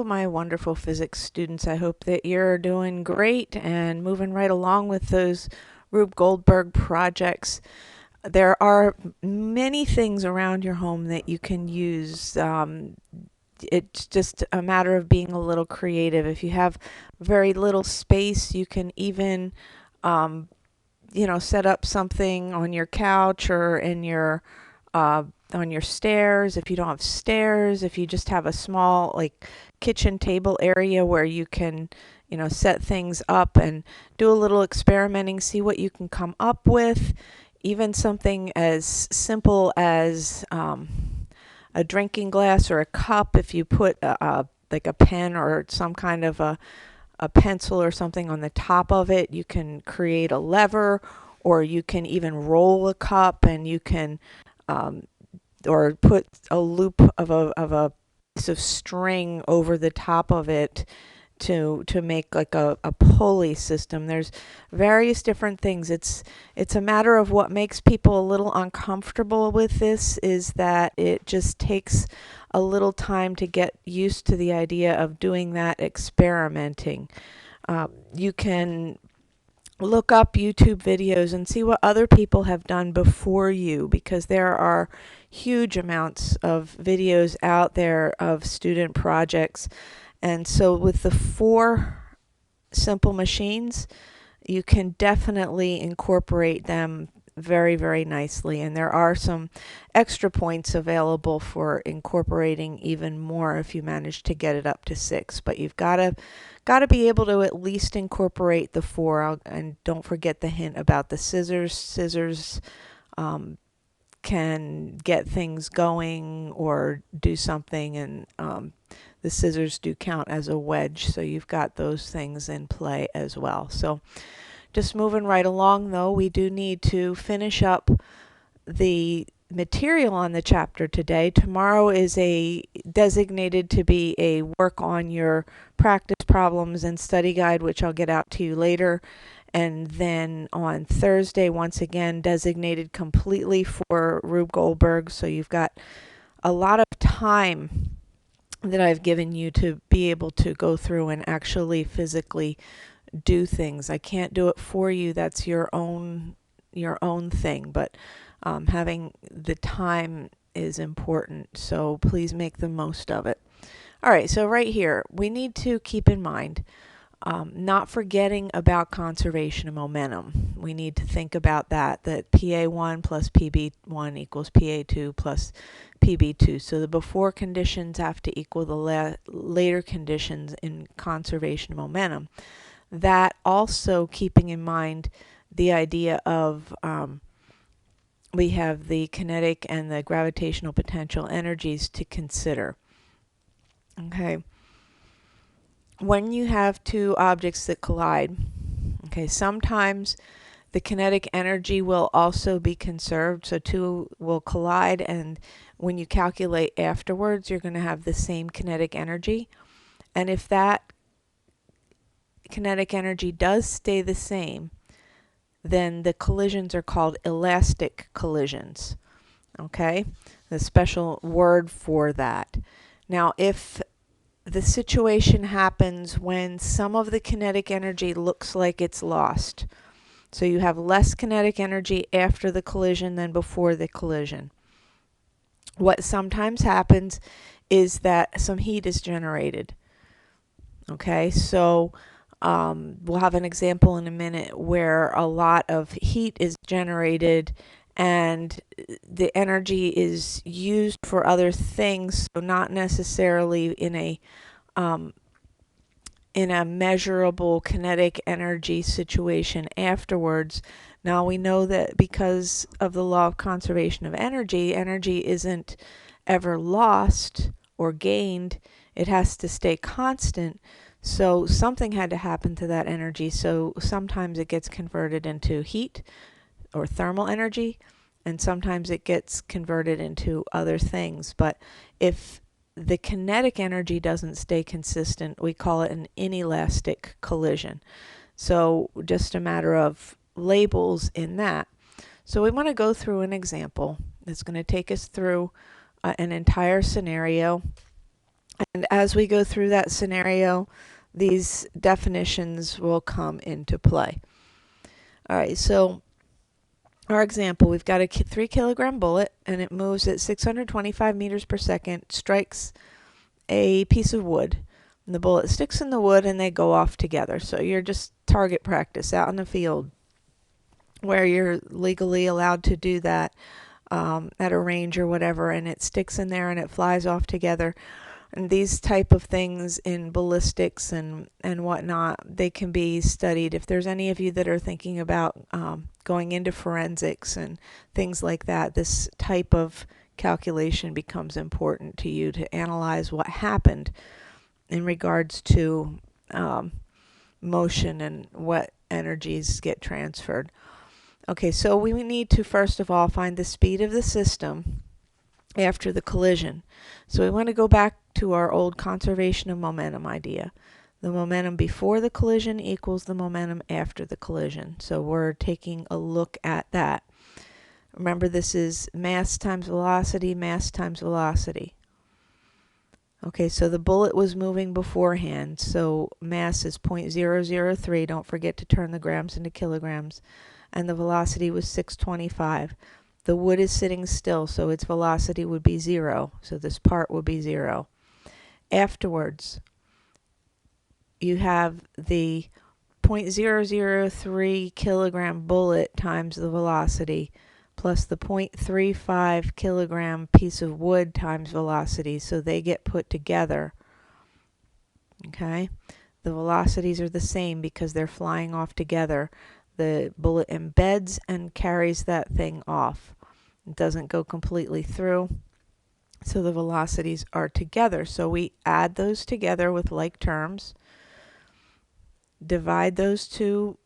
my wonderful physics students. I hope that you're doing great and moving right along with those Rube Goldberg projects. There are many things around your home that you can use. It's just a matter of being a little creative. If you have very little space, you can even, um, set up something on your couch or in your on your stairs. If you don't have stairs, if you just have a small kitchen table area where you can set things up and do a little experimenting, see what you can come up with. Even something as simple as a drinking glass or a cup. If you put like a pen or some kind of a pencil or something on the top of it, you can create a lever, or you can even roll a cup, and you can or put a loop of a piece of string over the top of it to make like a pulley system. There's various different things. It's a matter of what makes people a little uncomfortable with this is that it just takes a little time to get used to the idea of doing that experimenting. You can look up YouTube videos and see what other people have done before you, because there are huge amounts of videos out there of student projects. And so with the 4 simple machines, you can definitely incorporate them very, very nicely. And there are some extra points available for incorporating even more if you manage to get it up to 6. But you've got to be able to at least incorporate the 4. And don't forget the hint about the scissors. Scissors can get things going or do something, and the scissors do count as a wedge, so you've got those things in play as well. So just moving right along, though, we do need to finish up the material on the chapter today. Tomorrow is designated to be a work on your practice problems and study guide, which I'll get out to you later. And then on Thursday, once again, designated completely for Rube Goldberg. So you've got a lot of time that I've given you to be able to go through and actually physically do things. I can't do it for you. That's your own thing. But having the time is important. So please make the most of it. All right. So right here, we need to keep in mind not forgetting about conservation of momentum. We need to think about that PA1 plus PB1 equals PA2 plus PB2. So the before conditions have to equal the later conditions in conservation of momentum. That also keeping in mind the idea of we have the kinetic and the gravitational potential energies to consider. Okay. When you have 2 objects that collide, okay, sometimes the kinetic energy will also be conserved. So 2 will collide, and when you calculate afterwards, you're going to have the same kinetic energy. And if that kinetic energy does stay the same, then the collisions are called elastic collisions. Okay, the special word for that. Now, if the situation happens when some of the kinetic energy looks like it's lost, so you have less kinetic energy after the collision than before the collision, what sometimes happens is that some heat is generated. Okay, so we'll have an example in a minute where a lot of heat is generated and the energy is used for other things, so not necessarily in a measurable kinetic energy situation afterwards. Now we know that because of the law of conservation of energy, energy isn't ever lost or gained. It has to stay constant. So something had to happen to that energy. So sometimes it gets converted into heat or thermal energy, and sometimes it gets converted into other things. But if the kinetic energy doesn't stay consistent, we call it an inelastic collision. So just a matter of labels in that. So we want to go through an example that's going to take us through an entire scenario. And as we go through that scenario, these definitions will come into play. All right, so our example, we've got a 3 kilogram bullet and it moves at 625 meters per second, strikes a piece of wood. And the bullet sticks in the wood and they go off together. So you're just target practice out in the field where you're legally allowed to do that at a range or whatever, and it sticks in there and it flies off together. And these type of things in ballistics and whatnot, they can be studied. If there's any of you that are thinking about going into forensics and things like that, this type of calculation becomes important to you to analyze what happened in regards to motion and what energies get transferred. Okay, so we need to first of all find the speed of the system after the collision. So we want to go back to our old conservation of momentum idea. The momentum before the collision equals the momentum after the collision. So we're taking a look at that. Remember, this is mass times velocity, mass times velocity. Okay, so the bullet was moving beforehand, so mass is 0.003. Don't forget to turn the grams into kilograms. And the velocity was 625. The wood is sitting still, so its velocity would be 0. So this part would be 0. Afterwards, you have the 0.003 kilogram bullet times the velocity plus the 0.35 kilogram piece of wood times velocity, so they get put together. Okay? The velocities are the same because they're flying off together. The bullet embeds and carries that thing off. It doesn't go completely through, so the velocities are together. So we add those together with like terms, divide those two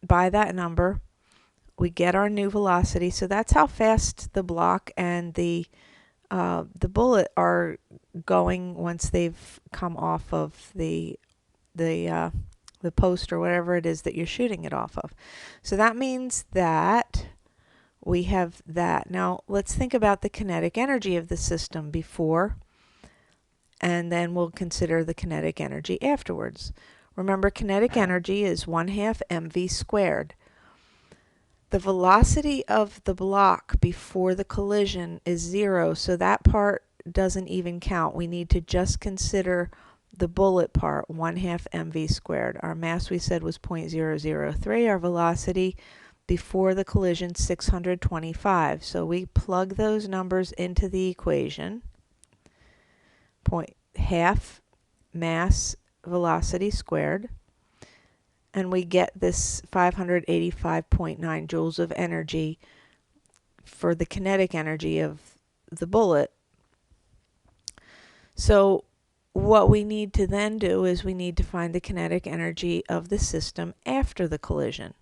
by that number, we get our new velocity. So that's how fast the block and the bullet are going once they've come off of the post or whatever it is that you're shooting it off of. So that means that we have that. Now let's think about the kinetic energy of the system before, and then we'll consider the kinetic energy afterwards. Remember, kinetic energy is 1/2 mv squared. The velocity of the block before the collision is 0, so that part doesn't even count. We need to just consider the bullet part, 1/2 mv squared. Our mass, we said, was 0.003. Our velocity before the collision, 625. So we plug those numbers into the equation. Half mass velocity squared. And we get this 585.9 joules of energy for the kinetic energy of the bullet. So what we need to then do is we need to find the kinetic energy of the system after the collision.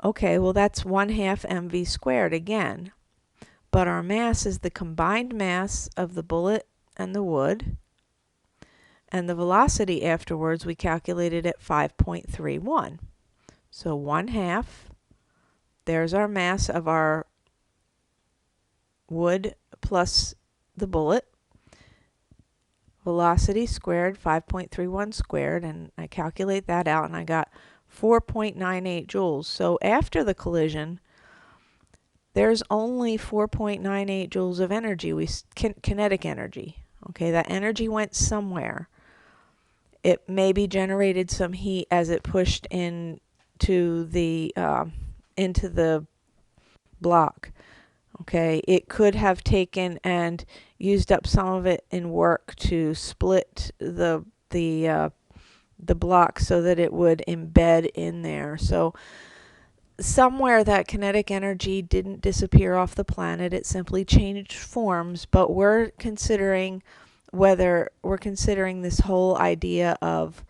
Okay, well that's 1/2 mv squared again, but our mass is the combined mass of the bullet and the wood, and the velocity afterwards we calculated at 5.31. So 1/2, there's our mass of our wood plus the bullet, velocity squared, 5.31 squared, and I calculate that out and I got 4.98 joules. So after the collision, there's only 4.98 joules of energy, kinetic energy. Okay, that energy went somewhere. It maybe generated some heat as it pushed into the block. Okay, it could have taken and used up some of it in work to split the block so that it would embed in there. So somewhere that kinetic energy didn't disappear off the planet, it simply changed forms, but we're considering this whole idea of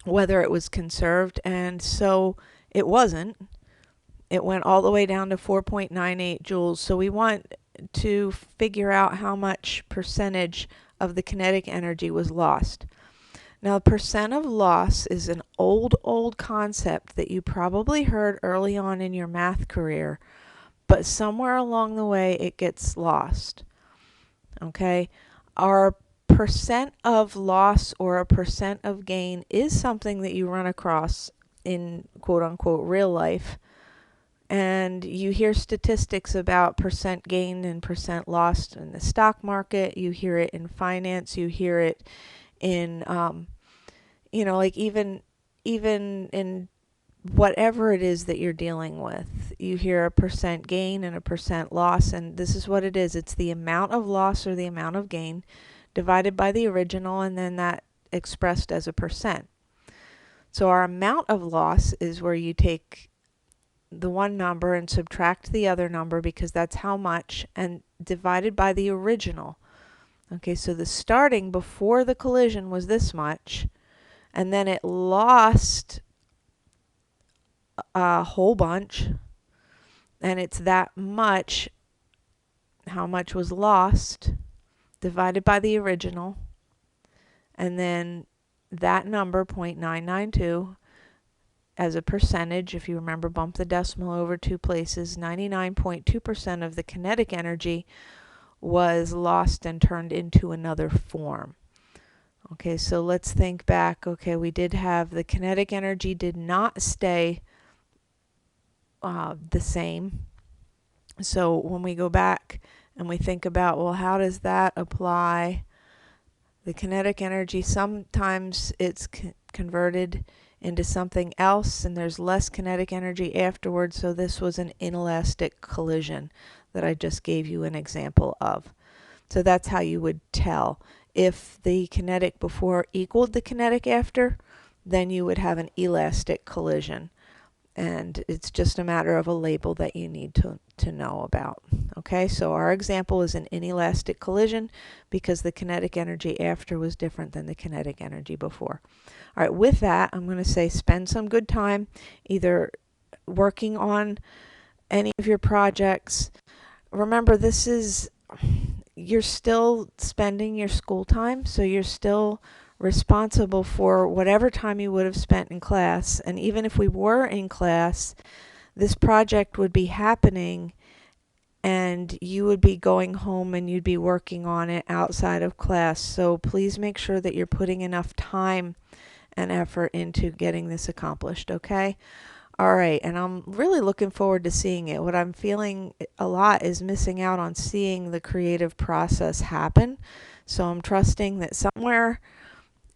whether it was conserved, and so it wasn't. It went all the way down to 4.98 joules. So we want to figure out how much percentage of the kinetic energy was lost. Now, percent of loss is an old concept that you probably heard early on in your math career, but somewhere along the way it gets lost. Okay, our percent of loss or a percent of gain is something that you run across in quote unquote real life. And you hear statistics about percent gain and percent lost in the stock market. You hear it in finance. You hear it in, like even in whatever it is that you're dealing with. You hear a percent gain and a percent loss, and this is what it is. It's the amount of loss or the amount of gain divided by the original, and then that expressed as a percent. So our amount of loss is where you take the one number and subtract the other number, because that's how much, and divided by the original. Okay, so the starting before the collision was this much, and then it lost a whole bunch, and it's that much, how much was lost, divided by the original, and then that number, 0.992, as a percentage, if you remember, bump the decimal over 2 places, 99.2% of the kinetic energy was lost and turned into another form. Okay, so let's think back. Okay, we did have the kinetic energy did not stay the same. So when we go back and we think about, well, how does that apply? The kinetic energy, sometimes it's converted into something else, and there's less kinetic energy afterwards. So this was an inelastic collision that I just gave you an example of. So that's how you would tell. If the kinetic before equaled the kinetic after, then you would have an elastic collision. And it's just a matter of a label that you need to know about. Okay, so our example is an inelastic collision because the kinetic energy after was different than the kinetic energy before. All right, with that, I'm going to say spend some good time either working on any of your projects. Remember, you're still spending your school time, so you're still responsible for whatever time you would have spent in class. And even if we were in class, this project would be happening and you would be going home and you'd be working on it outside of class. So please make sure that you're putting enough time and effort into getting this accomplished, okay? All right, and I'm really looking forward to seeing it. What I'm feeling a lot is missing out on seeing the creative process happen. So I'm trusting that somewhere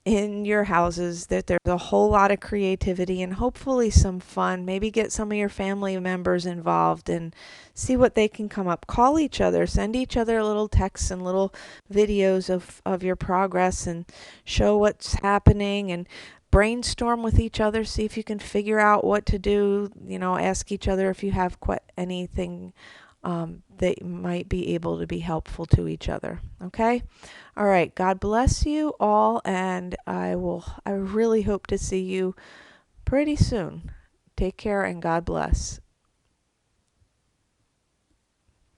in your houses that there's a whole lot of creativity and hopefully some fun. Maybe get some of your family members involved and see what they can come up. Call each other, send each other little texts and little videos of your progress and show what's happening, and brainstorm with each other, see if you can figure out what to do. Ask each other if you have anything that might be able to be helpful to each other. Okay? All right. God bless you all, and I really hope to see you pretty soon. Take care and God bless.